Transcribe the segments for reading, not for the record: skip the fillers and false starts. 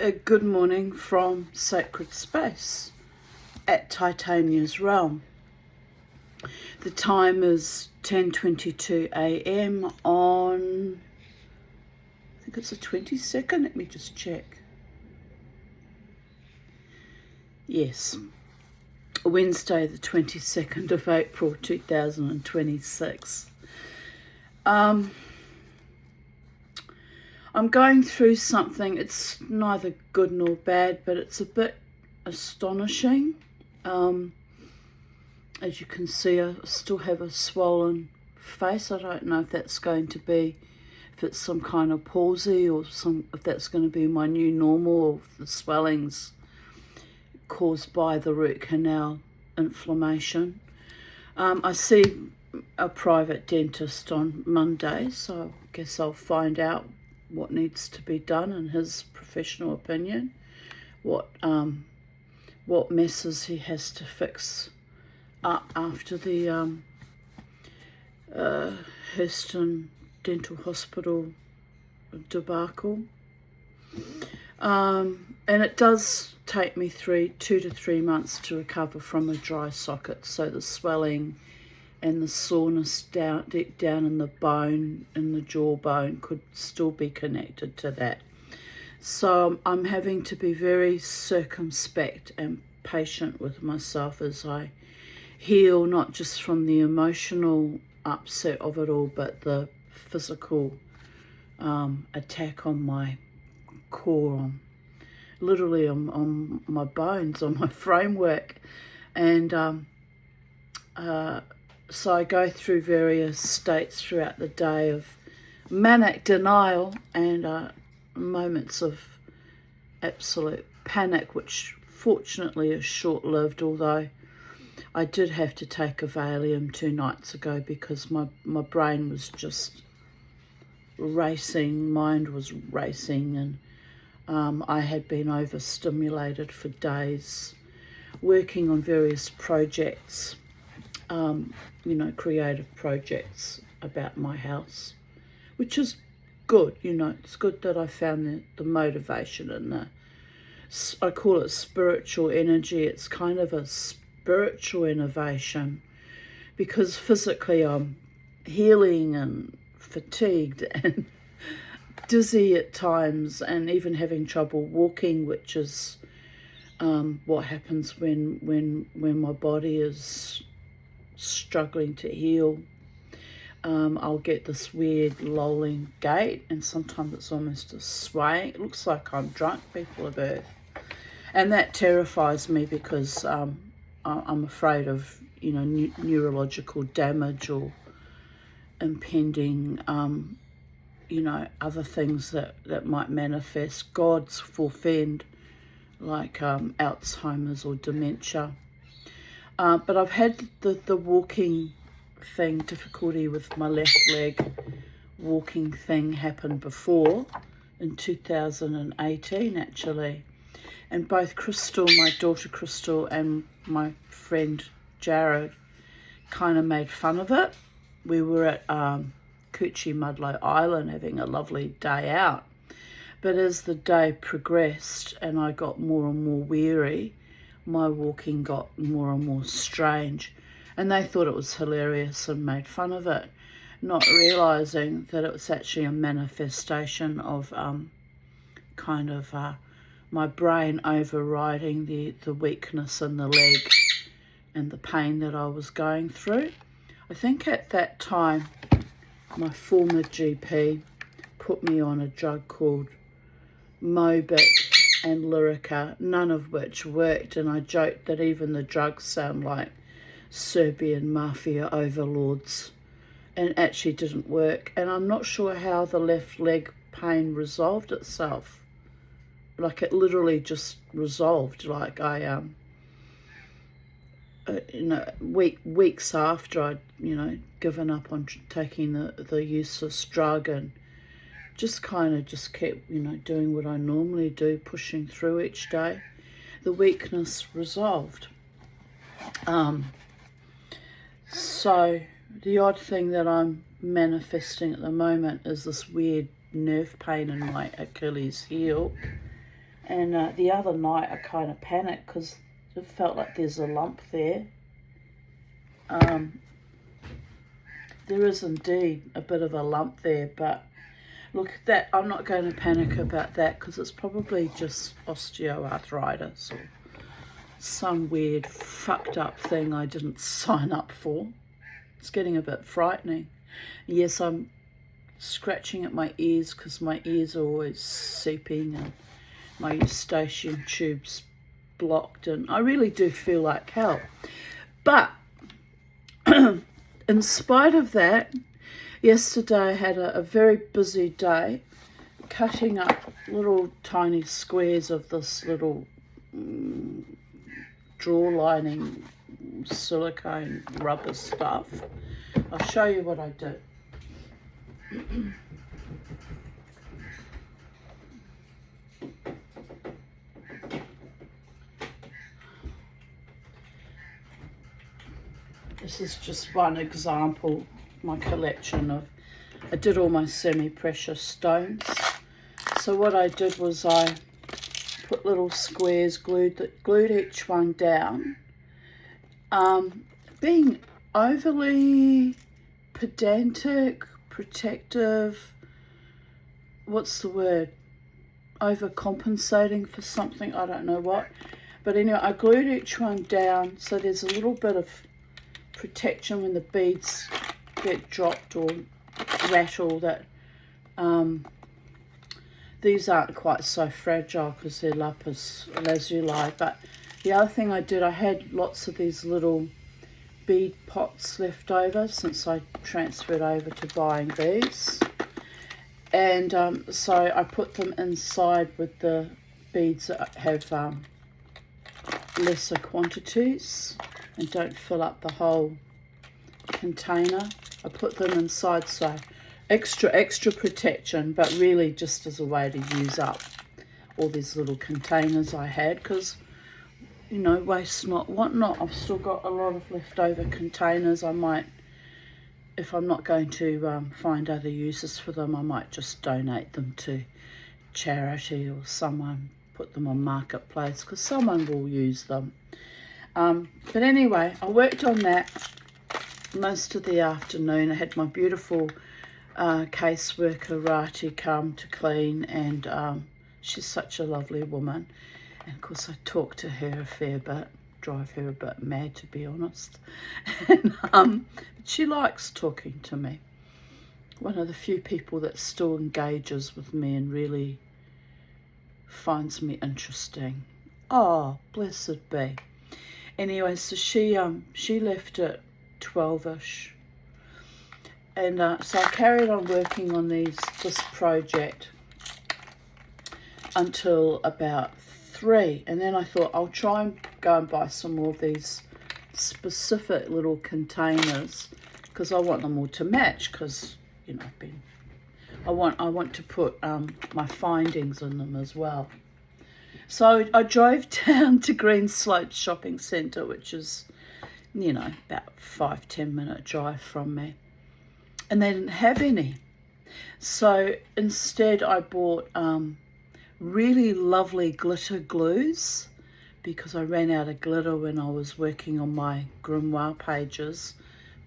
A good morning from sacred space at Titania's realm. The time is 10:22 a.m. on, I think it's the 22nd. Let me just check. Yes, Wednesday the 22nd of April 2026. I'm going through something. It's neither good nor bad, but it's a bit astonishing. As you can see, I still have a swollen face. I don't know if that's going to be, if it's some kind of palsy or if that's going to be my new normal, or if the swelling's caused by the root canal inflammation. I see a private dentist on Monday, so I guess I'll find out what needs to be done in his professional opinion, what messes he has to fix up after the Hurston Dental Hospital debacle. And it does take me 2 to 3 months to recover from a dry socket, so the swelling and the soreness down in the bone, in the jawbone, could still be connected to that. So I'm having to be very circumspect and patient with myself as I heal, not just from the emotional upset of it all, but the physical attack on my core, literally on my bones, on my framework. And so I go through various states throughout the day of manic denial and moments of absolute panic, which fortunately is short-lived, although I did have to take a Valium 2 nights ago because my brain was just racing, mind was racing, and I had been overstimulated for days working on various projects, creative projects about my house, which is good. It's good that I found the motivation and I call it spiritual energy. It's kind of a spiritual innovation, because physically I'm healing and fatigued and dizzy at times, and even having trouble walking, which is what happens when my body is struggling to heal. I'll get this weird lolling gait, and sometimes it's almost a swaying. It looks like I'm drunk, people of Earth, and that terrifies me because I'm afraid of neurological damage or impending other things that might manifest. God's forfend, like Alzheimer's or dementia. But I've had the walking thing, difficulty with my left leg walking thing, happen before in 2018 actually. And both Crystal, my daughter Crystal, and my friend Jared kind of made fun of it. We were at Coochie Mudlow Island having a lovely day out. But as the day progressed and I got more and more weary, my walking got more and more strange. And they thought it was hilarious and made fun of it, not realising that it was actually a manifestation of my brain overriding the weakness in the leg and the pain that I was going through. I think at that time, my former GP put me on a drug called Mobic and Lyrica, none of which worked, and I joked that even the drugs sound like Serbian mafia overlords, and actually didn't work. And I'm not sure how the left leg pain resolved itself. Like, it literally just resolved. Like, I weeks after I'd given up on taking the useless drug, and just kept doing what I normally do, pushing through each day, the weakness resolved. So the odd thing that I'm manifesting at the moment is this weird nerve pain in my Achilles heel, And the other night I kind of panicked because it felt like there's a lump there. There is indeed a bit of a lump there, but look, that I'm not going to panic about that because it's probably just osteoarthritis or some weird fucked up thing I didn't sign up for. It's getting a bit frightening. Yes, I'm scratching at my ears because my ears are always seeping and my eustachian tube's blocked, and I really do feel like hell. But in spite of that, yesterday I had a very busy day cutting up little tiny squares of this little drawer lining silicone rubber stuff. I'll show you what I do. This is just one example, my collection of, I did all my semi-precious stones. So what I did was I put little squares, glued each one down. Being overly pedantic, protective, what's the word? Overcompensating for something, I don't know what. But anyway, I glued each one down so there's a little bit of protection when the beads get dropped or rattle, that these aren't quite so fragile because they're lapis lazuli. But the other thing I did, I had lots of these little bead pots left over since I transferred over to buying these, and so I put them inside with the beads that have lesser quantities and don't fill up the whole container. I put them inside, so extra protection, but really just as a way to use up all these little containers I had, because, you know, waste not, want not. I've still got a lot of leftover containers. I might, if I'm not going to find other uses for them, I might just donate them to charity or someone, put them on Marketplace, because someone will use them. But anyway, I worked on that most of the afternoon. I had my beautiful caseworker Rati come to clean, and she's such a lovely woman. And of course I talk to her a fair bit, drive her a bit mad to be honest. And but she likes talking to me. One of the few people that still engages with me and really finds me interesting. Oh, blessed be. Anyway, so she left at 12ish, and so I carried on working on this project until about 3, and then I thought I'll try and go and buy some more of these specific little containers because I want them all to match, because, you know, I want to put my findings in them as well. So I drove down to Green Slopes Shopping Centre, which is, you know, about 5-10 minute drive from me, and they didn't have any. So instead I bought really lovely glitter glues, because I ran out of glitter when I was working on my grimoire pages,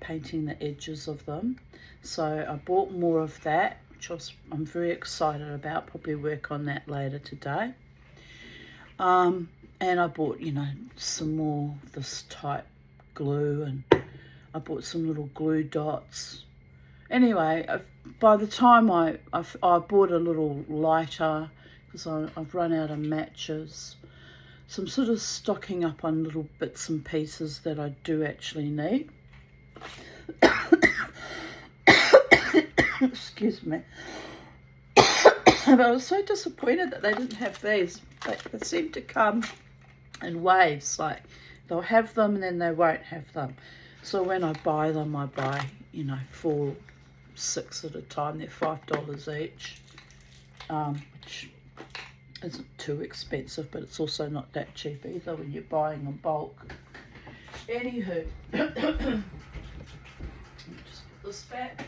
painting the edges of them. So I bought more of that, which I'm very excited about. Probably work on that later today. And I bought, you know, some more of this type glue, and I bought some little glue dots. Anyway, by the time I bought a little lighter, because I've run out of matches. So I'm sort of stocking up on little bits and pieces that I do actually need. Excuse me. But I was so disappointed that they didn't have these. They seem to come in waves, like they'll have them and then they won't have them. So when I buy them, I buy, you know, 4, 6 at a time. They're $5 each, which isn't too expensive, but it's also not that cheap either when you're buying in bulk. Anywho, let me just put this back.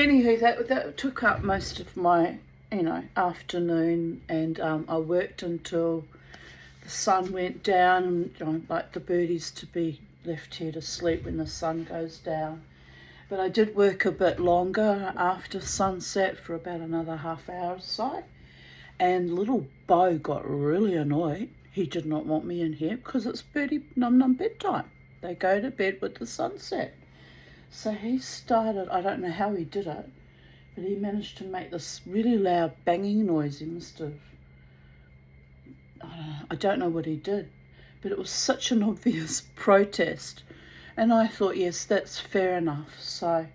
anywho, that took up most of my, afternoon, and I worked until the sun went down, and I like the birdies to be left here to sleep when the sun goes down. But I did work a bit longer after sunset for about another half hour or so. And little Bo got really annoyed. He did not want me in here because it's birdie num bedtime. They go to bed with the sunset. So he started, I don't know how he did it, but he managed to make this really loud banging noise. He must have, I don't know what he did, but it was such an obvious protest. And I thought, yes, that's fair enough. So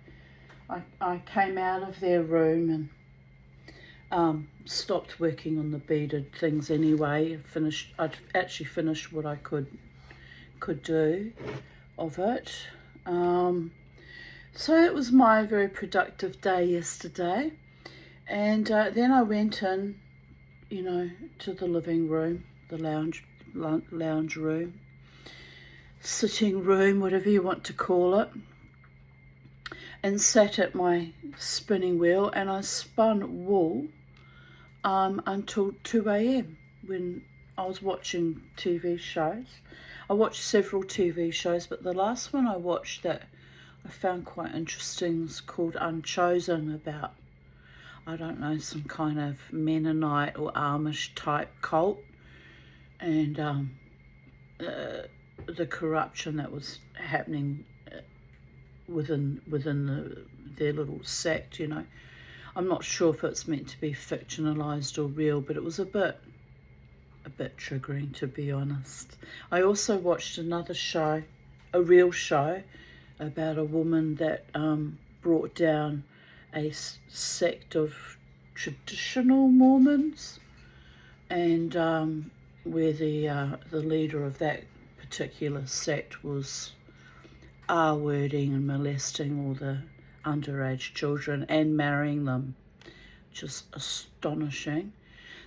I came out of their room and stopped working on the beaded things anyway. I'd actually finished what I could do of it. So it was my very productive day yesterday. And then I went in, to the living room, the lounge room, sitting room, whatever you want to call it, and sat at my spinning wheel, and I spun wool until 2 a.m. when I was watching TV shows. I watched several TV shows, but the last one I watched that I found quite interesting is called Unchosen, about, I don't know, some kind of Mennonite or Amish type cult, and the corruption that was happening within their little sect. I'm not sure if it's meant to be fictionalized or real, but it was a bit triggering, to be honest. I also watched another show, a real show, about a woman that brought down a sect of traditional Mormons, and where the leader of that particular sect was R-wording and molesting all the underage children and marrying them. Just astonishing.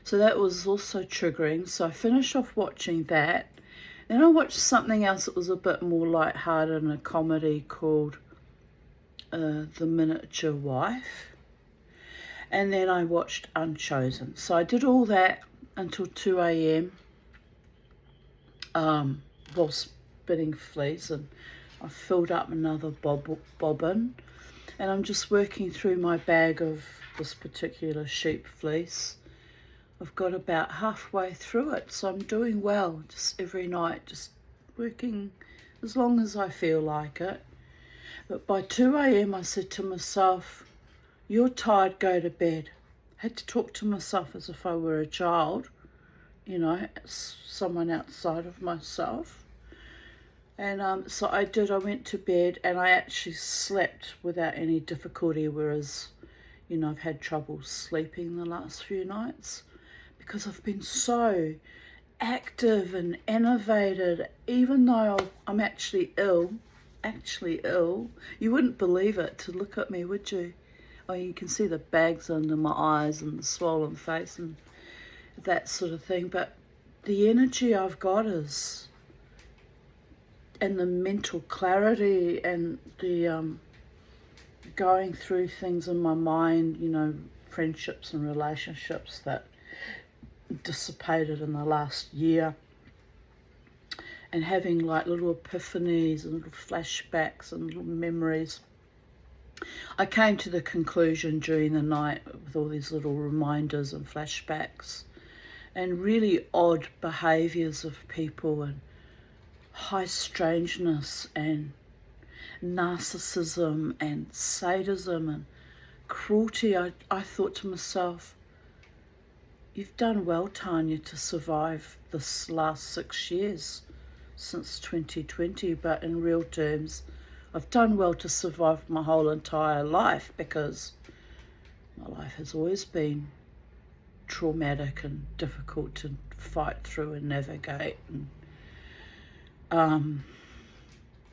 So that was also triggering. So I finished off watching that. Then I watched something else that was a bit more lighthearted, and a comedy called The Miniature Wife. And then I watched Unchosen. So I did all that until 2 a.m. While spinning fleece, and I filled up another bobbin, and I'm just working through my bag of this particular sheep fleece. I've got about halfway through it, so I'm doing well. Just every night, just working as long as I feel like it. But by 2 a.m. I said to myself, you're tired, go to bed. I had to talk to myself as if I were a child, someone outside of myself. And so I did. I went to bed, and I actually slept without any difficulty, whereas, I've had trouble sleeping the last few nights because I've been so active and innovated, even though I'm actually ill. You wouldn't believe it to look at me, would you? Oh, you can see the bags under my eyes and the swollen face and that sort of thing. But the energy I've got is, and the mental clarity, and the going through things in my mind, friendships and relationships that dissipated in the last year, and having like little epiphanies and little flashbacks and little memories. I came to the conclusion during the night with all these little reminders and flashbacks and really odd behaviours of people, and high strangeness and narcissism and sadism and cruelty. I thought to myself, you've done well, Tanya, to survive this last 6 years since 2020, but in real terms, I've done well to survive my whole entire life, because my life has always been traumatic and difficult to fight through and navigate, and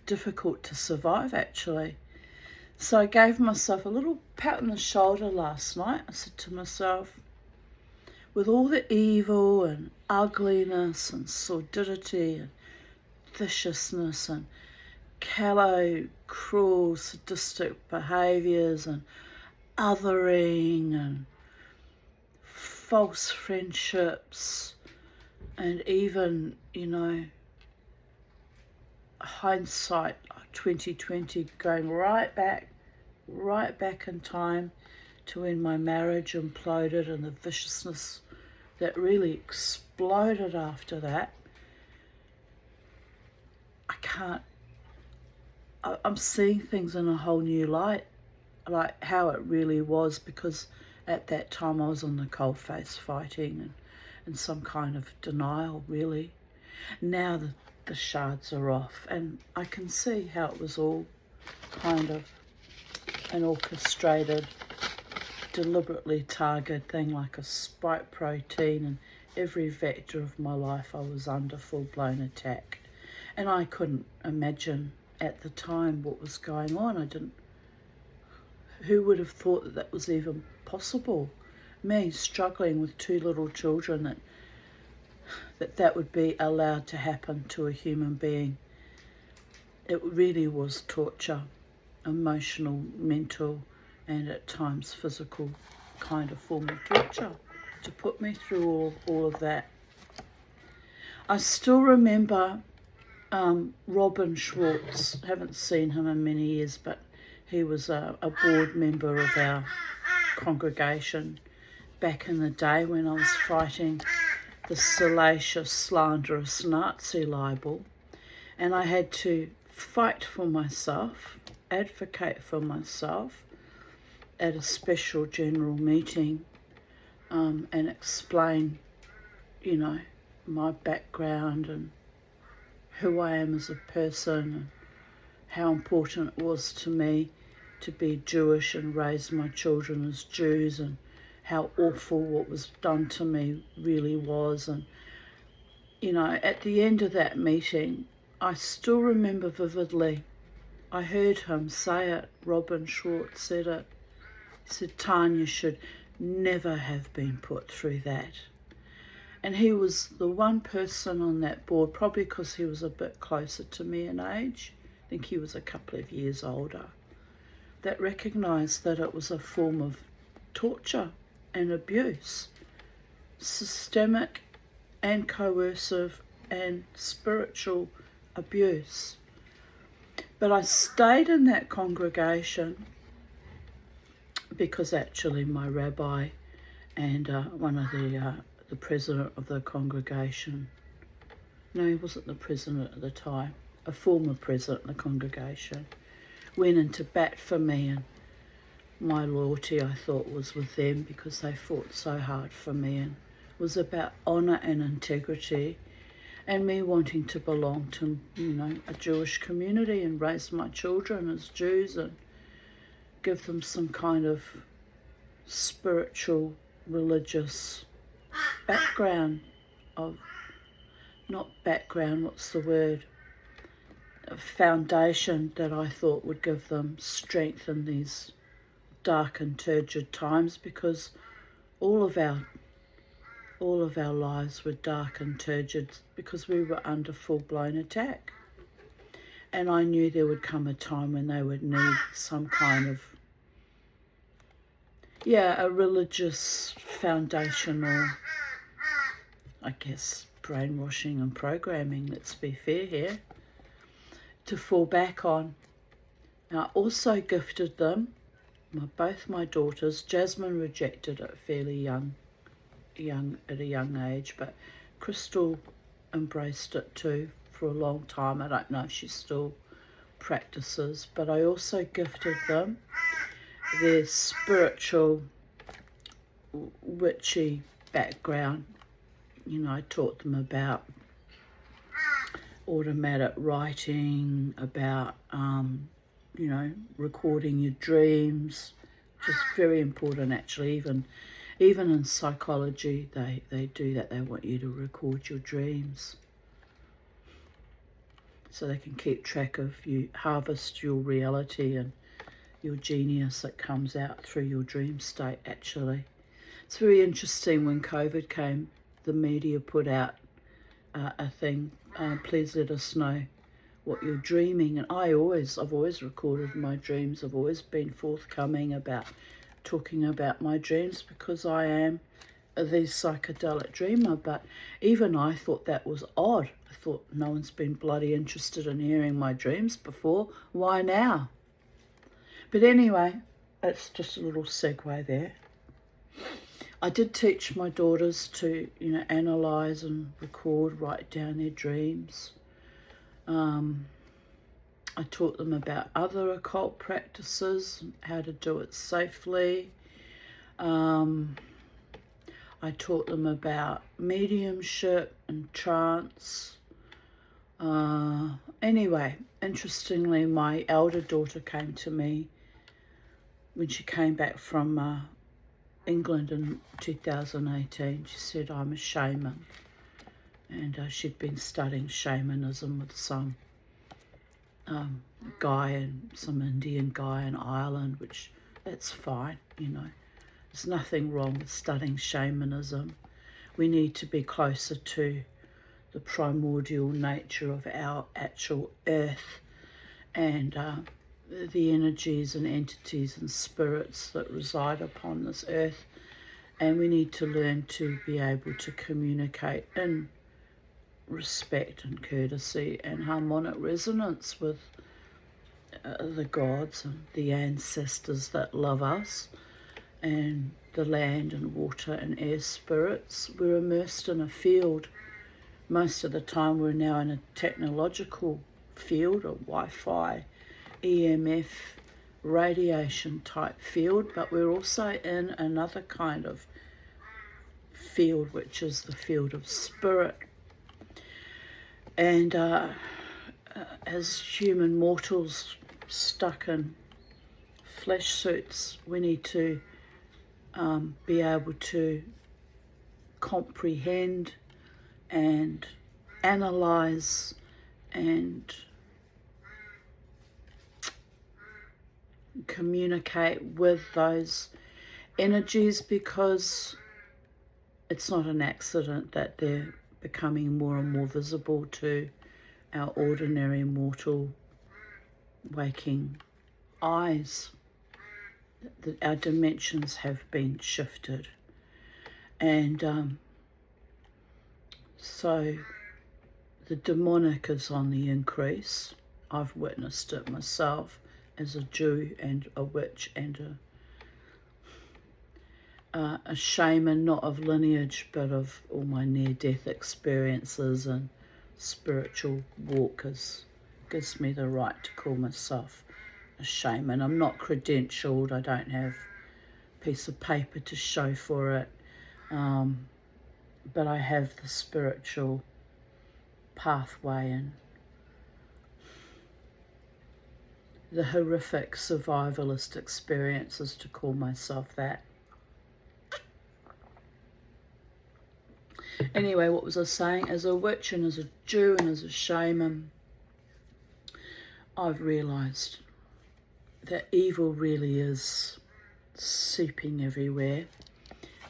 difficult to survive, actually. So I gave myself a little pat on the shoulder last night. I said to myself, with all the evil and ugliness and sordidity and viciousness and callow, cruel, sadistic behaviours and othering and false friendships, and even, you know, hindsight 2020, going right back in time to when my marriage imploded and the viciousness that really exploded after that. I'm seeing things in a whole new light, like how it really was, because at that time I was on the coalface fighting and in some kind of denial, really. Now the shards are off, and I can see how it was all kind of an orchestrated, deliberately targeted thing, like a spike protein, and every vector of my life I was under full-blown attack. And I couldn't imagine at the time what was going on. Who would have thought that that was even possible? Me struggling with 2 little children, that would be allowed to happen to a human being. It really was torture, emotional, mental, and at times physical kind of form of torture to put me through all of that. I still remember Robin Schwartz. Haven't seen him in many years, but he was a board member of our congregation back in the day when I was fighting the salacious, slanderous Nazi libel, and I had to fight for myself, advocate for myself at a special general meeting, and explain, you know, my background and who I am as a person, and how important it was to me to be Jewish and raise my children as Jews, and how awful what was done to me really was. And, you know, at the end of that meeting, I still remember vividly, I heard him say it, Robin Schwartz said it. He said, Tanya should never have been put through that. And he was the one person on that board, probably because he was a bit closer to me in age, I think he was a couple of years older, that recognised that it was a form of torture and abuse, systemic and coercive and spiritual abuse. But I stayed in that congregation because actually my rabbi and one of the president of the congregation, no, he wasn't the president at the time, a former president of the congregation, went into bat for me, and my loyalty, I thought, was with them because they fought so hard for me, and it was about honour and integrity and me wanting to belong to, you know, a Jewish community and raise my children as Jews and give them some kind of spiritual, religious background of, not background, what's the word, a foundation that I thought would give them strength in these dark and turgid times, because all of our lives were dark and turgid because we were under full-blown attack. And I knew there would come a time when they would need some kind of, a religious foundational, I guess, brainwashing and programming, let's be fair here, to fall back on. And I also gifted them, both my daughters. Jasmine rejected it fairly young at a young age, but Crystal embraced it too for a long time. I don't know if she still practices, but I also gifted them their spiritual, witchy background. You know, I taught them about automatic writing, about, recording your dreams, which is very important actually. Even in psychology, they do that. They want you to record your dreams so they can keep track of you, harvest your reality and your genius that comes out through your dream state, actually. It's very interesting. When COVID came, the media put out a thing, please let us know what you're dreaming. And I've always recorded my dreams. I've always been forthcoming about talking about my dreams because I am the psychedelic dreamer, but even I thought that was odd. I thought no one's been bloody interested in hearing my dreams before. Why now? But anyway, that's just a little segue there. I did teach my daughters to, analyse and record, write down their dreams. I taught them about other occult practices, how to do it safely. I taught them about mediumship and trance. Anyway, interestingly, my elder daughter came to me when she came back from England in 2018. She said, I'm a shaman. And she'd been studying shamanism with some some Indian guy in Ireland, which that's fine, There's nothing wrong with studying shamanism. We need to be closer to the primordial nature of our actual earth and the energies and entities and spirits that reside upon this earth. And we need to learn to be able to communicate in respect and courtesy and harmonic resonance with the gods and the ancestors that love us and the land and water and air spirits. We're immersed in a field. Most of the time we're now in a technological field, a Wi-Fi, EMF, radiation type field, but we're also in another kind of field, which is the field of spirit. And as human mortals stuck in flesh suits, we need to be able to comprehend and analyze and communicate with those energies, because it's not an accident that they're becoming more and more visible to our ordinary mortal waking eyes. Our dimensions have been shifted, and so the demonic is on the increase. I've witnessed it myself as a Jew and a witch and a shaman, not of lineage but of all my near-death experiences and spiritual walkers. Gives me the right to call myself a shaman. I'm not credentialed, I don't have a piece of paper to show for it, but I have the spiritual pathway and the horrific survivalist experiences to call myself that. Anyway, what was I saying? As a witch and as a Jew and as a shaman, I've realised that evil really is seeping everywhere.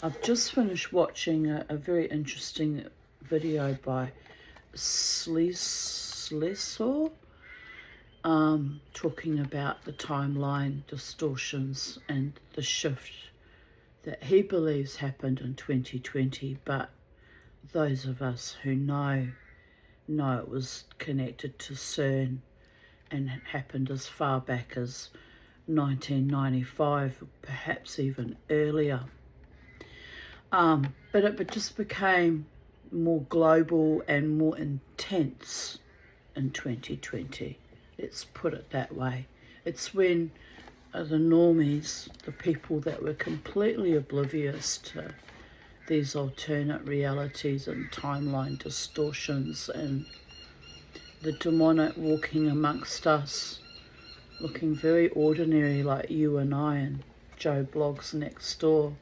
I've just finished watching a very interesting video by Slesor, talking about the timeline distortions and the shift that he believes happened in 2020, but those of us who know it was connected to CERN and happened as far back as 1995, perhaps even earlier. But it just became more global and more intense in 2020. Let's put it that way. It's when the normies, the people that were completely oblivious to these alternate realities and timeline distortions and the demonic walking amongst us, looking very ordinary like you and I and Joe Bloggs next door,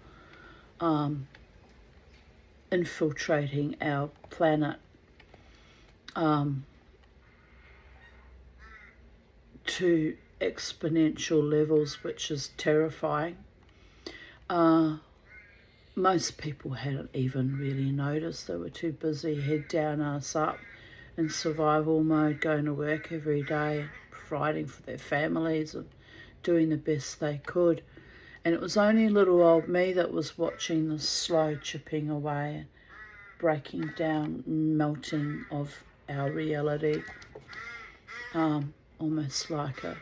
infiltrating our planet to exponential levels, which is terrifying. Most people hadn't even really noticed. They were too busy, head down, ass up, in survival mode, going to work every day, providing for their families and doing the best they could. And it was only little old me that was watching the slow chipping away, breaking down, melting of our reality, almost like a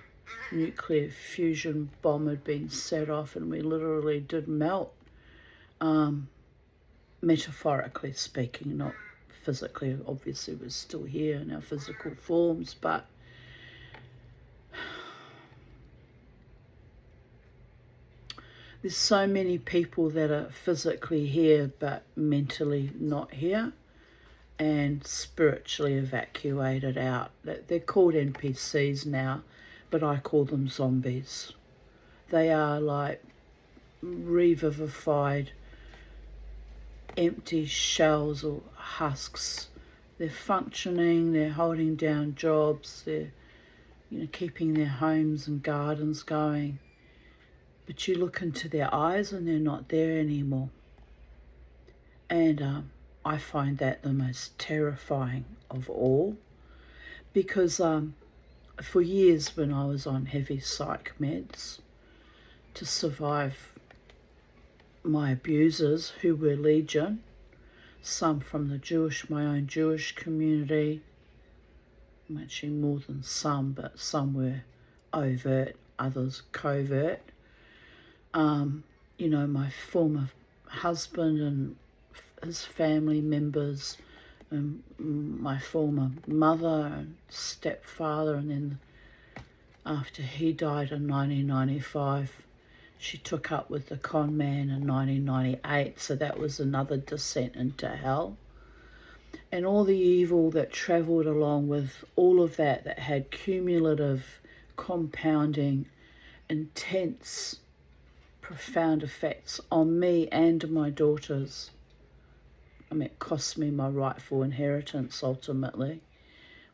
nuclear fusion bomb had been set off and we literally did melt, metaphorically speaking, not physically. Obviously we're still here in our physical forms, but there's so many people that are physically here but mentally not here and spiritually evacuated out. They're called NPCs now, but I call them zombies. They are like revivified, empty shells or husks. They're functioning, they're holding down jobs, they're keeping their homes and gardens going. But you look into their eyes and they're not there anymore. And I find that the most terrifying of all, because for years when I was on heavy psych meds to survive my abusers, who were legion, some from my own Jewish community, actually more than some, but some were overt, others covert. My former husband and his family members, and my former mother and stepfather, and then after he died in 1995, she took up with the con man in 1998, so that was another descent into hell. And all the evil that travelled along with all of that had cumulative, compounding, intense, profound effects on me and my daughters. It cost me my rightful inheritance ultimately,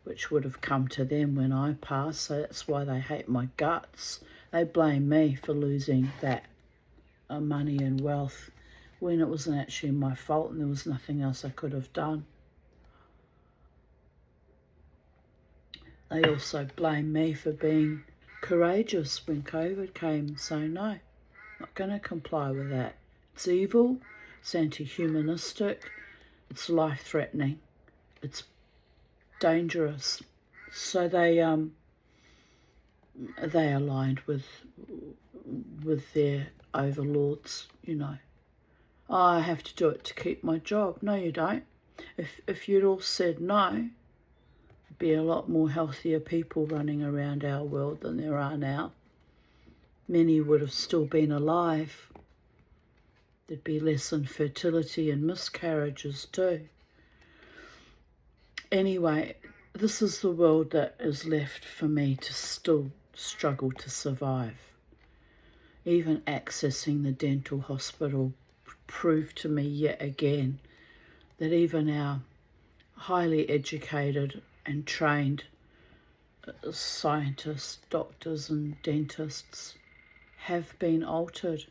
which would have come to them when I passed, so that's why they hate my guts. They blame me for losing that money and wealth when it wasn't actually my fault and there was nothing else I could have done. They also blame me for being courageous when COVID came, so no, not going to comply with that. It's evil, it's anti-humanistic, it's life-threatening, it's dangerous. So they aligned with their overlords, Oh, I have to do it to keep my job. No, you don't. If you'd all said no, there'd be a lot more healthier people running around our world than there are now. Many would have still been alive. There'd be less infertility and miscarriages too. Anyway, this is the world that is left for me to still struggle to survive. Even accessing the dental hospital proved to me yet again that even our highly educated and trained scientists, doctors and dentists have been altered.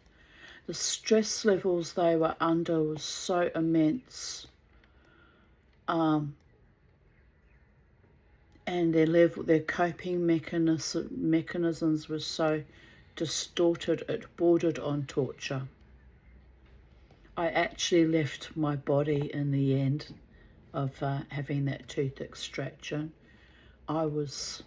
The stress levels they were under was so immense, and their coping mechanisms were so distorted it bordered on torture. I actually left my body in the end of having that tooth extraction. I was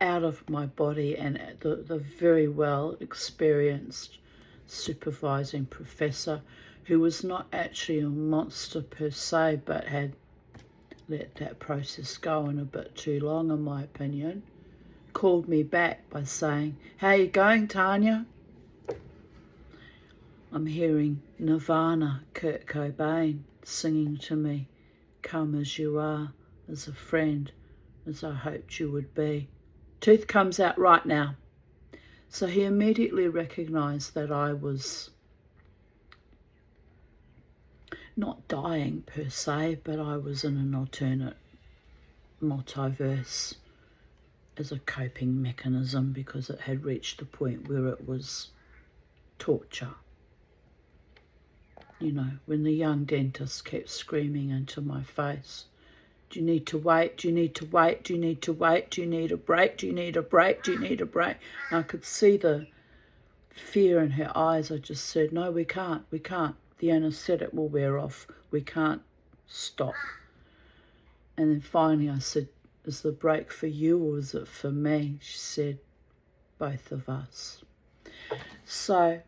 out of my body, and the very well experienced supervising professor, who was not actually a monster per se, but had let that process go on a bit too long, in my opinion, called me back by saying, "How you going, Tanya?" I'm hearing Nirvana, Kurt Cobain, singing to me, "Come as you are, as a friend, as I hoped you would be." Tooth comes out right now. So he immediately recognised that I was not dying per se, but I was in an alternate multiverse as a coping mechanism, because it had reached the point where it was torture. When the young dentist kept screaming into my face, "Do you need to wait? Do you need to wait? Do you need to wait? Do you need a break? Do you need a break? Do you need a break?" And I could see the fear in her eyes, I just said, no, we can't. The anaesthetic will wear off. We can't stop. And then finally I said, is the break for you or is it for me? She said, both of us. So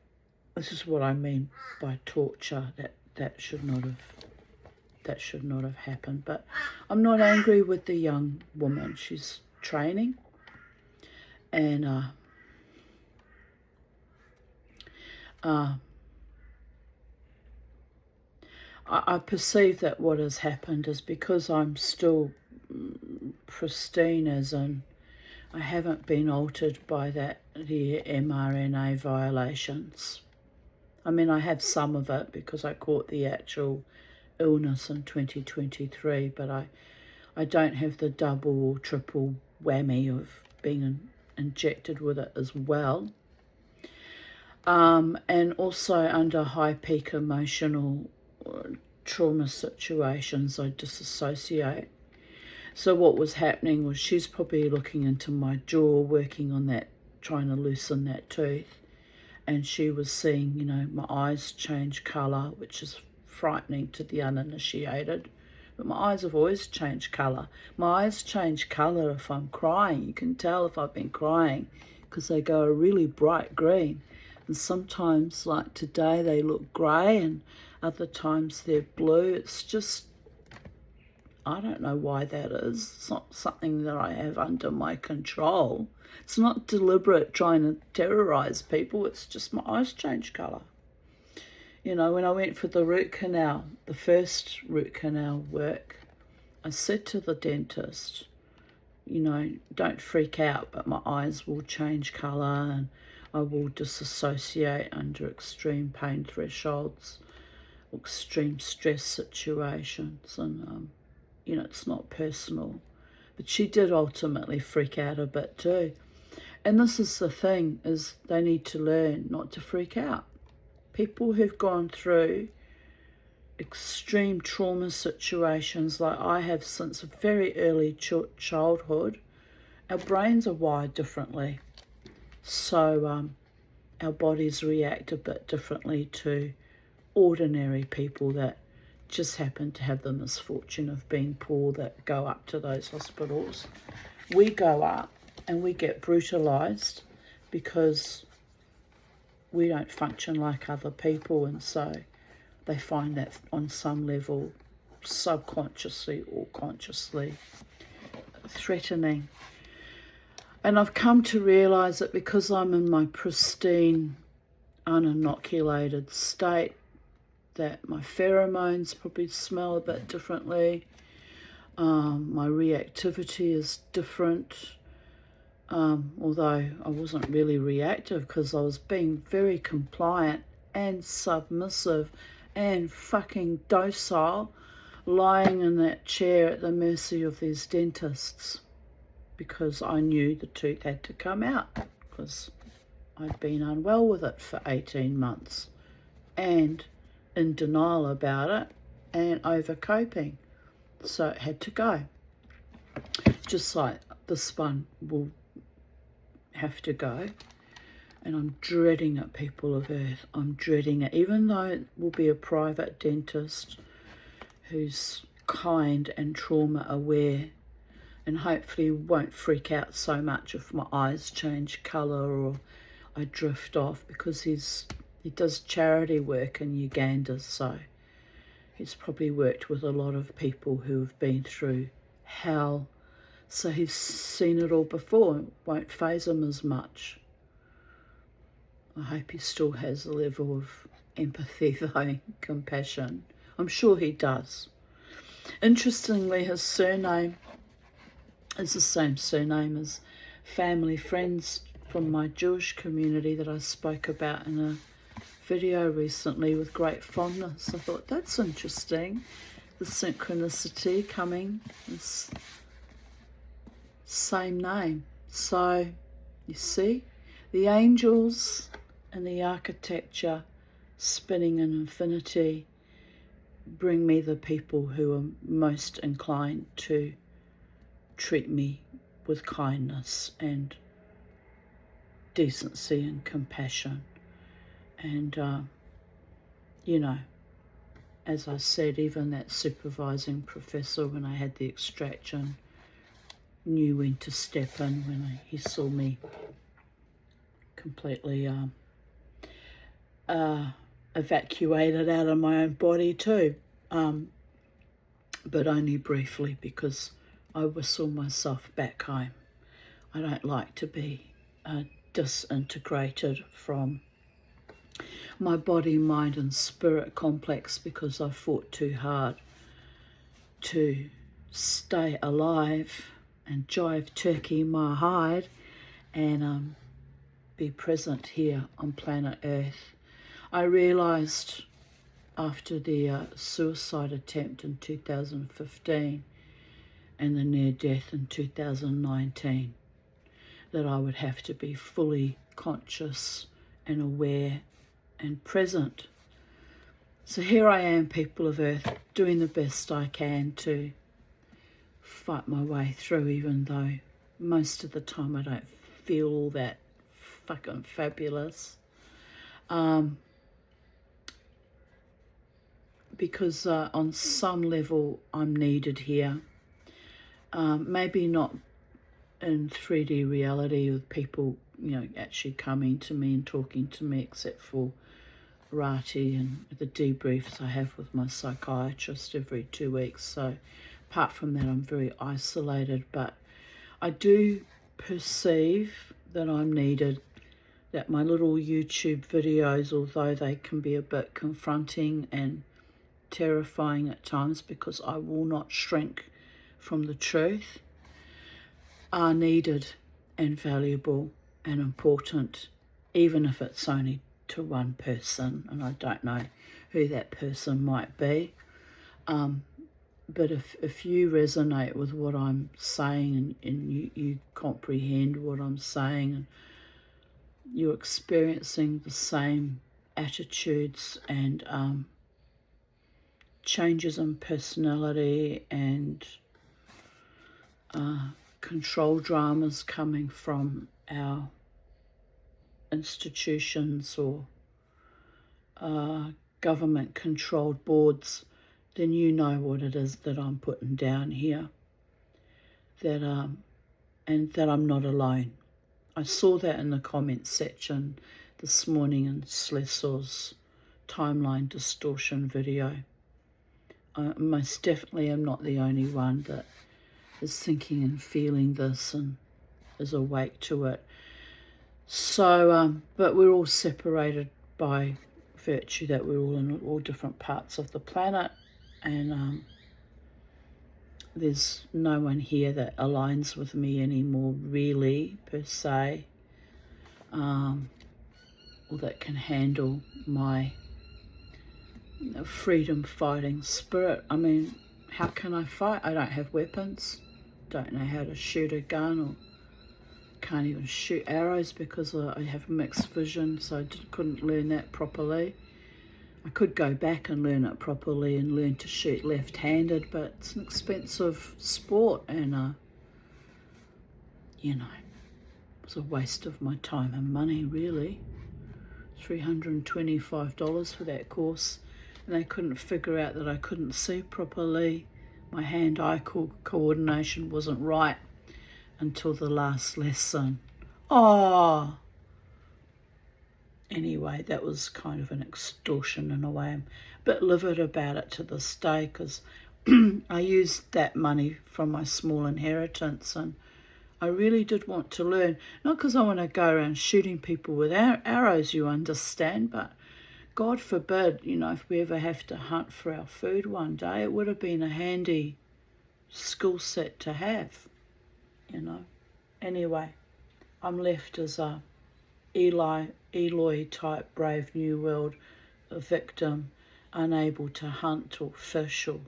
this is what I mean by torture. That should not have happened. But I'm not angry with the young woman. She's training, and I perceive that what has happened is because I'm still pristine, as in I haven't been altered by the mRNA violations. I mean, I have some of it because I caught the actual illness in 2023, but I don't have the double or triple whammy of being injected with it as well. And also under high peak emotional trauma situations, I disassociate. So what was happening was she's probably looking into my jaw, working on that, trying to loosen that tooth. And she was seeing, you know, my eyes change colour, which is frightening to the uninitiated. But my eyes have always changed colour. My eyes change colour if I'm crying. You can tell if I've been crying because they go a really bright green. And sometimes, like today, they look grey and other times they're blue. It's just, I don't know why that is. It's not something that I have under my control. It's not deliberate trying to terrorise people. It's just my eyes change colour. You know, when I went for the root canal, the first root canal work, I said to the dentist, you know, don't freak out, but my eyes will change colour and I will disassociate under extreme pain thresholds, extreme stress situations, and, you know, it's not personal. But she did ultimately freak out a bit too. And this is the thing, is they need to learn not to freak out. People who've gone through extreme trauma situations like I have since a very early childhood, our brains are wired differently. So our bodies react a bit differently to ordinary people that just happen to have the misfortune of being poor that go up to those hospitals. We go up and we get brutalised because we don't function like other people, and so they find that on some level, subconsciously or consciously, threatening. And I've come to realise that because I'm in my pristine, uninoculated state, that my pheromones probably smell a bit differently, my reactivity is different, although I wasn't really reactive because I was being very compliant and submissive and fucking docile, lying in that chair at the mercy of these dentists because I knew the tooth had to come out because I'd been unwell with it for 18 months and in denial about it and over coping, so it had to go. Just like this one will have to go, and I'm dreading it, people of Earth. I'm dreading it, even though it will be a private dentist who's kind and trauma aware and hopefully won't freak out so much if my eyes change colour or I drift off, because he does charity work in Uganda, so he's probably worked with a lot of people who have been through hell, so he's seen it all before. It won't faze him as much. I hope he still has a level of empathy though, compassion. I'm sure he does. Interestingly, his surname is the same surname as family friends from my Jewish community that I spoke about in a video recently with great fondness. I thought, that's interesting, the synchronicity coming, this same name. So you see, the angels and the architecture spinning in infinity bring me the people who are most inclined to treat me with kindness and decency and compassion. And, you know, as I said, even that supervising professor, when I had the extraction, knew when to step in when he saw me completely evacuated out of my own body too, but only briefly, because I whistle myself back home. I don't like to be disintegrated from my body, mind and spirit complex, because I fought too hard to stay alive and jive turkey my hide and be present here on planet Earth. I realised after the suicide attempt in 2015 and the near death in 2019 that I would have to be fully conscious and aware and present. So here I am, people of Earth, doing the best I can to fight my way through, even though most of the time I don't feel all that fucking fabulous. Because on some level I'm needed here. Maybe not in 3D reality with people, actually coming to me and talking to me, except for Rati and the debriefs I have with my psychiatrist every 2 weeks. So apart from that, I'm very isolated, but I do perceive that I'm needed, that my little YouTube videos, although they can be a bit confronting and terrifying at times, because I will not shrink from the truth, are needed and valuable and important, even if it's only to one person, and I don't know who that person might be. But if you resonate with what I'm saying and you comprehend what I'm saying, and you're experiencing the same attitudes and changes in personality and control dramas coming from our institutions or government-controlled boards, then you know what it is that I'm putting down here. And that I'm not alone. I saw that in the comments section this morning in Slesor's timeline distortion video. I most definitely am not the only one that is thinking and feeling this and is awake to it. So, but we're all separated by virtue that we're all in all different parts of the planet, and there's no one here that aligns with me anymore, really, per se, or that can handle my freedom-fighting spirit. I mean, how can I fight? I don't have weapons, don't know how to shoot a gun, or can't even shoot arrows because I have mixed vision, so I couldn't learn that properly. I could go back and learn it properly and learn to shoot left-handed, but it's an expensive sport, and it's a waste of my time and money, really. $325 for that course, and they couldn't figure out that I couldn't see properly. My hand-eye coordination wasn't right until the last lesson. Oh! Anyway, that was kind of an extortion in a way. I'm a bit livid about it to this day, because I used that money from my small inheritance, and I really did want to learn. Not because I want to go around shooting people with arrows, you understand, but God forbid, if we ever have to hunt for our food one day, it would have been a handy skill set to have, Anyway, I'm left as a Eloy type Brave New World, a victim, unable to hunt or fish or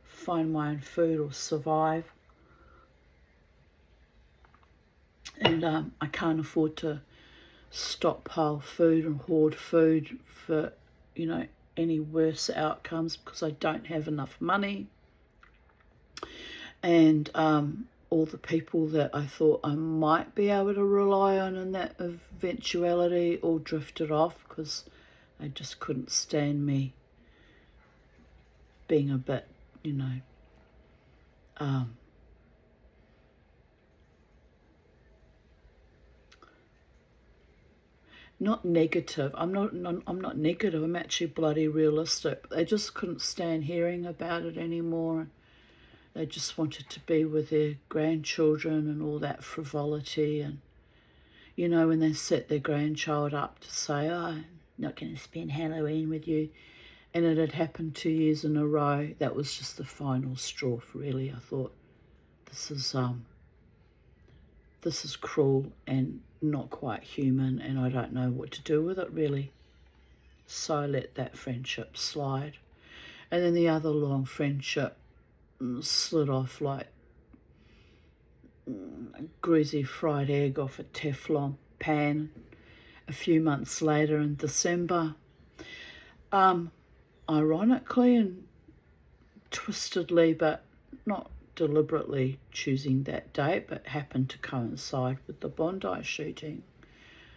find my own food or survive. And I can't afford to stockpile food and hoard food for, any worse outcomes, because I don't have enough money. And all the people that I thought I might be able to rely on in that eventuality all drifted off, because They just couldn't stand me being a bit, not negative. I'm not negative. I'm actually bloody realistic. They just couldn't stand hearing about it anymore. They just wanted to be with their grandchildren and all that frivolity. And, when they set their grandchild up to say, oh, I'm not going to spend Halloween with you. And it had happened 2 years in a row. That was just the final straw, really. I thought, this is cruel and not quite human, and I don't know what to do with it, really. So I let that friendship slide. And then the other long friendship slid off like a greasy fried egg off a Teflon pan a few months later in December. Ironically and twistedly, but not deliberately choosing that date, but happened to coincide with the Bondi shooting.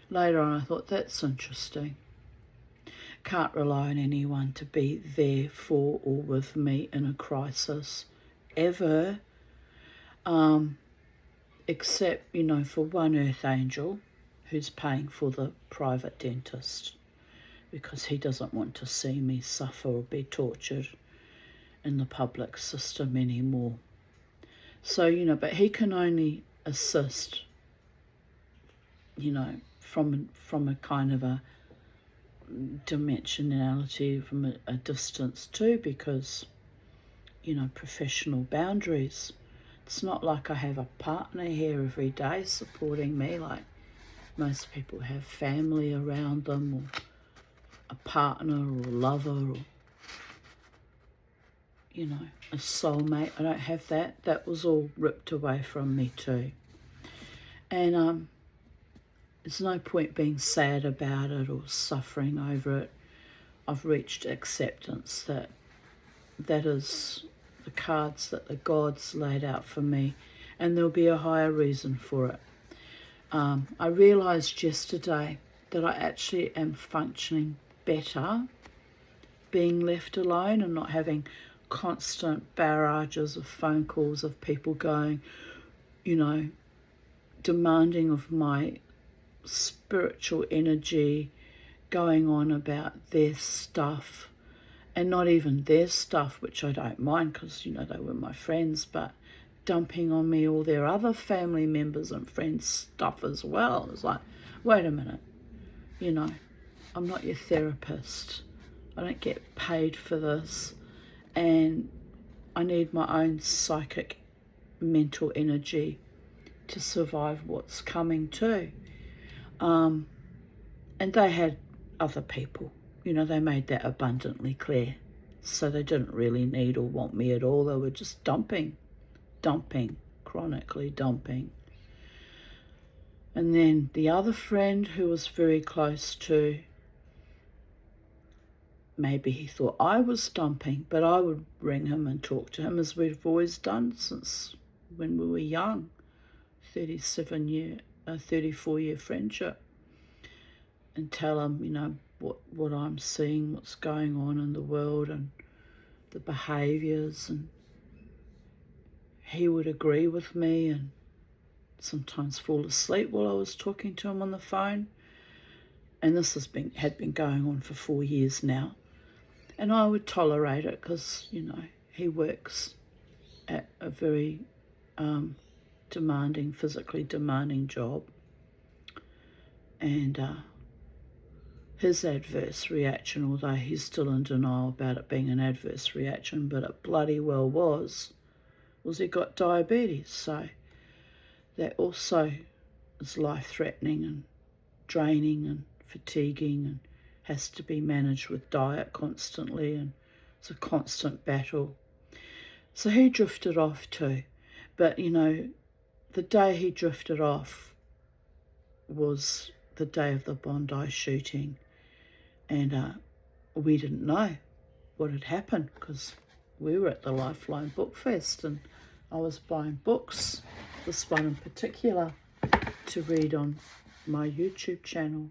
Later on, I thought, that's interesting. Can't rely on anyone to be there for or with me in a crisis, ever, except, for one earth angel who's paying for the private dentist because he doesn't want to see me suffer or be tortured in the public system anymore. So, but he can only assist, from a kind of a dimensionality, from a distance too, because, professional boundaries. It's not like I have a partner here every day supporting me like most people have family around them, or a partner or a lover, or a soulmate. I don't have that. That was all ripped away from me too. And there's no point being sad about it or suffering over it. I've reached acceptance that is the cards that the gods laid out for me, and there'll be a higher reason for it. I realised yesterday that I actually am functioning better being left alone and not having constant barrages of phone calls of people going, demanding of my spiritual energy, going on about their stuff, and not even their stuff, which I don't mind because, they were my friends, but dumping on me all their other family members and friends' stuff as well. It's like, wait a minute, I'm not your therapist. I don't get paid for this, and I need my own psychic mental energy to survive what's coming too. And they had other people, they made that abundantly clear. So they didn't really need or want me at all. They were just dumping, chronically dumping. And then the other friend who was very close to, maybe he thought I was dumping, but I would ring him and talk to him as we've always done since when we were young, 34-year friendship, and tell him, what I'm seeing, what's going on in the world and the behaviours, and he would agree with me and sometimes fall asleep while I was talking to him on the phone. And this had been going on for 4 years now. And I would tolerate it because, he works at a very physically demanding job. And his adverse reaction, although he's still in denial about it being an adverse reaction, but it bloody well was he got diabetes. So that also is life-threatening and draining and fatiguing and has to be managed with diet constantly, and it's a constant battle. So he drifted off too. But, the day he drifted off was the day of the Bondi shooting. And we didn't know what had happened because we were at the Lifeline Book Fest and I was buying books, this one in particular, to read on my YouTube channel.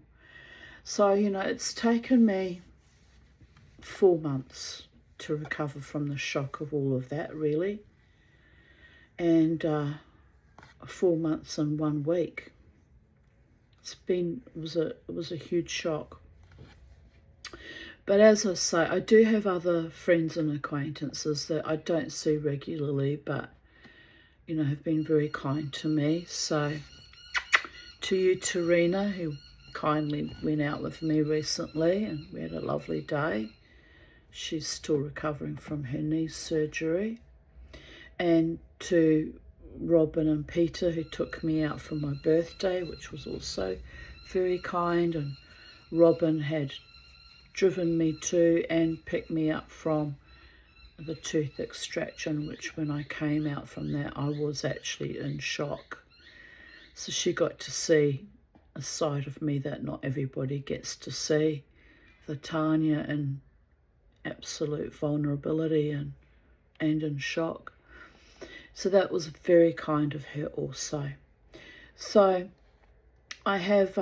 So, you know, it's taken me 4 months to recover from the shock of all of that, really. And 4 months and 1 week. It was a huge shock. But as I say, I do have other friends and acquaintances that I don't see regularly, but, you know, have been very kind to me. So to you, Tarina, who kindly went out with me recently, and we had a lovely day. She's still recovering from her knee surgery. And to Robin and Peter, who took me out for my birthday, which was also very kind. And Robin had driven me to and picked me up from the tooth extraction, which when I came out from that, I was actually in shock. So she got to see a side of me that not everybody gets to see, the Tanya in absolute vulnerability and in shock. So that was very kind of her also. So I have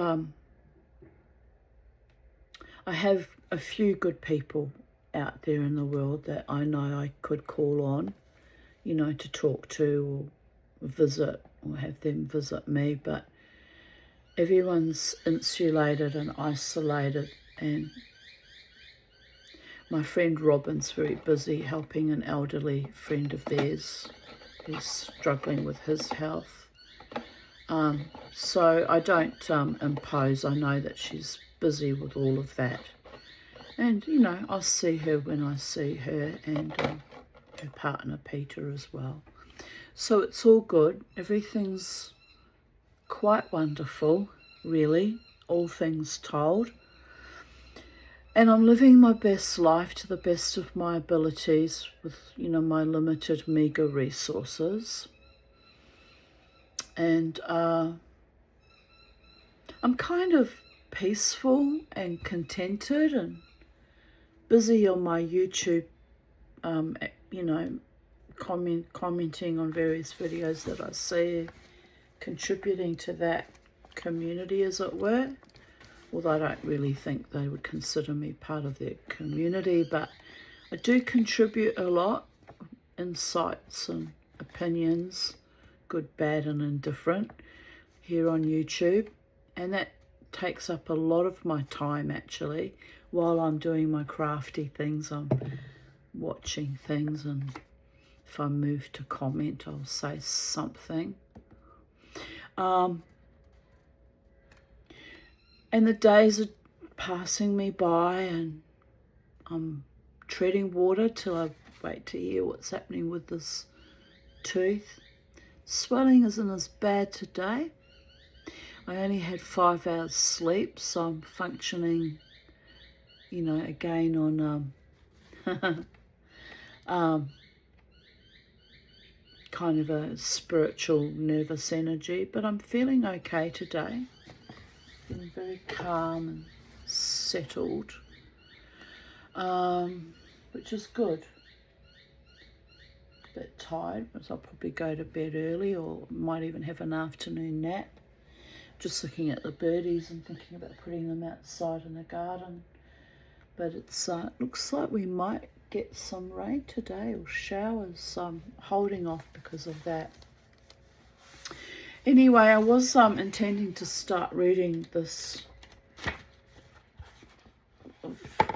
a few good people out there in the world that I know I could call on, you know, to talk to or visit or have them visit me, but everyone's insulated and isolated, and my friend Robin's very busy helping an elderly friend of theirs who's struggling with his health. So I don't impose. I know that she's busy with all of that. And, you know, I'll see her when I see her, and her partner Peter as well. So it's all good. Everything's quite wonderful, really, all things told. And I'm living my best life to the best of my abilities with, you know, my limited, meagre resources. And I'm kind of peaceful and contented and busy on my YouTube, you know, commenting on various videos that I see, contributing to that community, as it were. Although I don't really think they would consider me part of their community, but I do contribute a lot, insights and opinions, good, bad and indifferent, here on YouTube. And that takes up a lot of my time, actually. While I'm doing my crafty things, I'm watching things, and if I move to comment, I'll say something. And the days are passing me by, and I'm treading water till I wait to hear what's happening with this tooth. Swelling isn't as bad today. I only had 5 hours sleep, so I'm functioning, you know, again on kind of a spiritual nervous energy, but I'm feeling okay today. Feeling very calm and settled, which is good. A bit tired, but I'll probably go to bed early, or might even have an afternoon nap. Just looking at the birdies and thinking about putting them outside in the garden. But it's looks like we might get some rain today, or showers, so I'm holding off because of that. Anyway, I was intending to start reading this,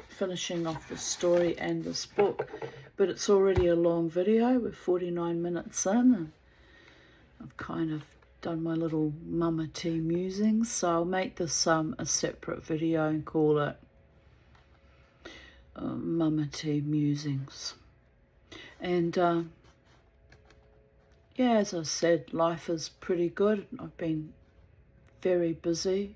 finishing off the story and this book, but it's already a long video. We're 49 minutes in, and I've kind of done my little Mama T Musings, so I'll make this a separate video and call it Mama T Musings. And yeah, as I said, life is pretty good. I've been very busy,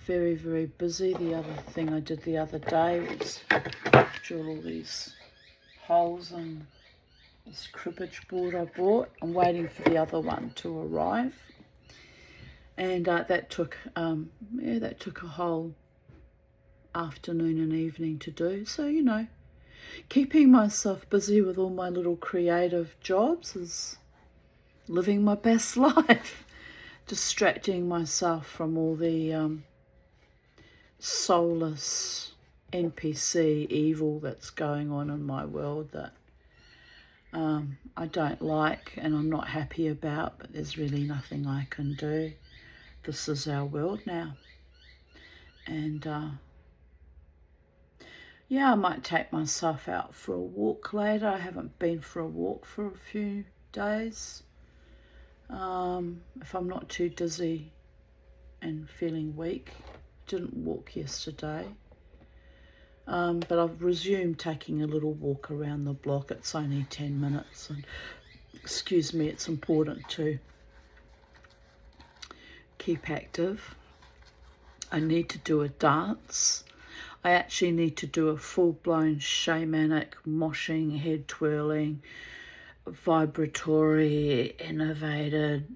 very, very busy. The other thing I did the other day was drill all these holes in this cribbage board I bought. I'm waiting for the other one to arrive, and that took a whole afternoon and evening to do. So, you know, keeping myself busy with all my little creative jobs is living my best life, distracting myself from all the soulless NPC evil that's going on in my world that I don't like and I'm not happy about, but there's really nothing I can do. This is our world now. And yeah, I might take myself out for a walk later. I haven't been for a walk for a few days. If I'm not too dizzy and feeling weak. Didn't walk yesterday. But I've resumed taking a little walk around the block. It's only 10 minutes. And excuse me, it's important to keep active. I need to do a dance. I actually need to do a full-blown shamanic, moshing, head twirling, vibratory, innovated,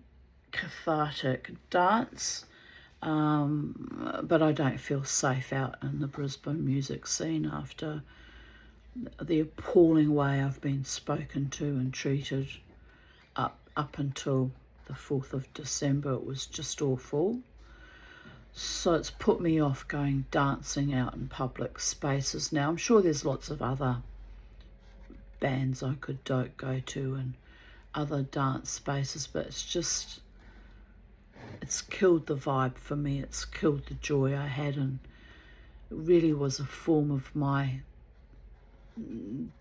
cathartic dance. But I don't feel safe out in the Brisbane music scene after the appalling way I've been spoken to and treated up until the 4th of December. It was just awful. So it's put me off going dancing out in public spaces now. I'm sure there's lots of other bands I could go to and other dance spaces, but it's killed the vibe for me. It's killed the joy I had, and it really was a form of my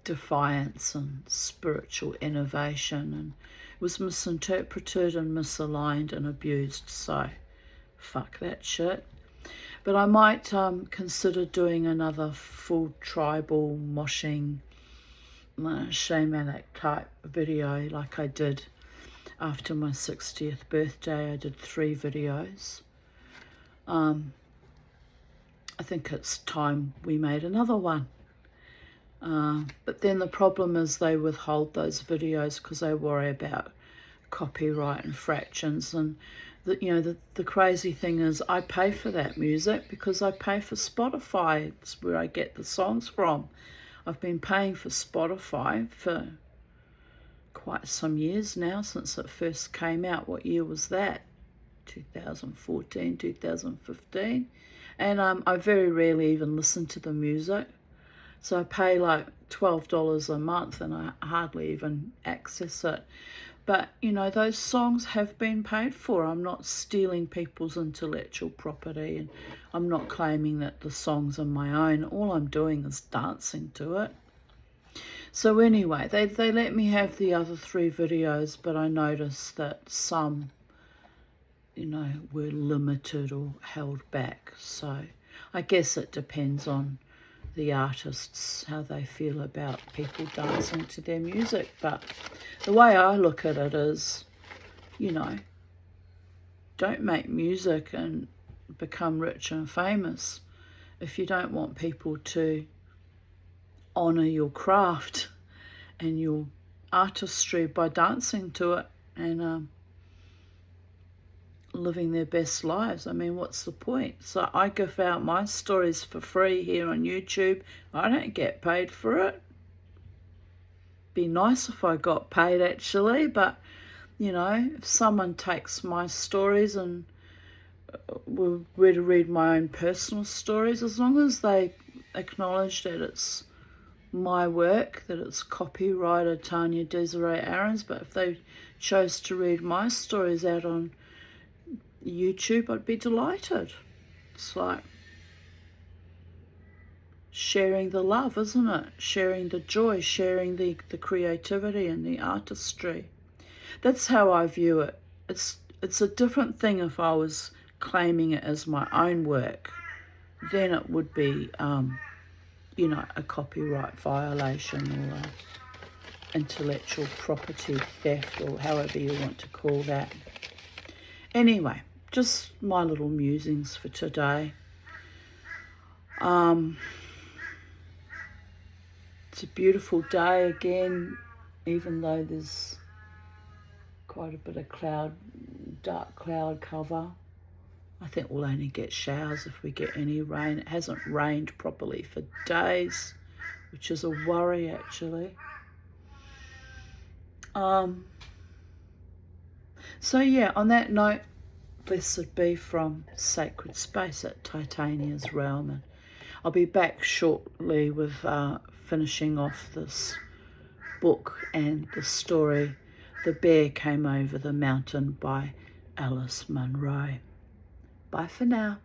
defiance and spiritual innovation, and it was misinterpreted and misaligned and abused. So fuck that shit. But I might consider doing another full tribal moshing shamanic type video like I did after my 60th birthday. I did 3 videos. I think it's time we made another one. But then the problem is they withhold those videos because they worry about copyright infractions. And the crazy thing is I pay for that music because I pay for Spotify. It's where I get the songs from. I've been paying for Spotify for quite some years now, since it first came out. What year was that? 2014, 2015. And I very rarely even listen to the music. So I pay like $12 a month and I hardly even access it. But, those songs have been paid for. I'm not stealing people's intellectual property, and I'm not claiming that the songs are my own. All I'm doing is dancing to it. So anyway, they let me have the other 3 videos, but I noticed that some, were limited or held back. So I guess it depends on the artists, how they feel about people dancing to their music. But the way I look at it is, don't make music and become rich and famous if you don't want people to honour your craft and your artistry by dancing to it and living their best lives. I mean, what's the point? So I give out my stories for free here on YouTube. I don't get paid for it. Be nice if I got paid, actually, but if someone takes my stories and were to read my own personal stories, as long as they acknowledge that it's my work, that it's copyrighted Tanya Desiree Aarons, but if they chose to read my stories out on YouTube, I'd be delighted. It's like sharing the love, isn't it? Sharing the joy, sharing the creativity and the artistry. That's how I view it. It's a different thing if I was claiming it as my own work. Then it would be, a copyright violation or intellectual property theft, or however you want to call that. Anyway, just my little musings for today. It's a beautiful day again, even though there's quite a bit of dark cloud cover. I think we'll only get showers if we get any rain. It hasn't rained properly for days, which is a worry, actually. So yeah, on that note, Blessed be from Sacred Space at Titania's Realm. And I'll be back shortly with finishing off this book and the story The Bear Came Over the Mountain by Alice Munro. Bye for now.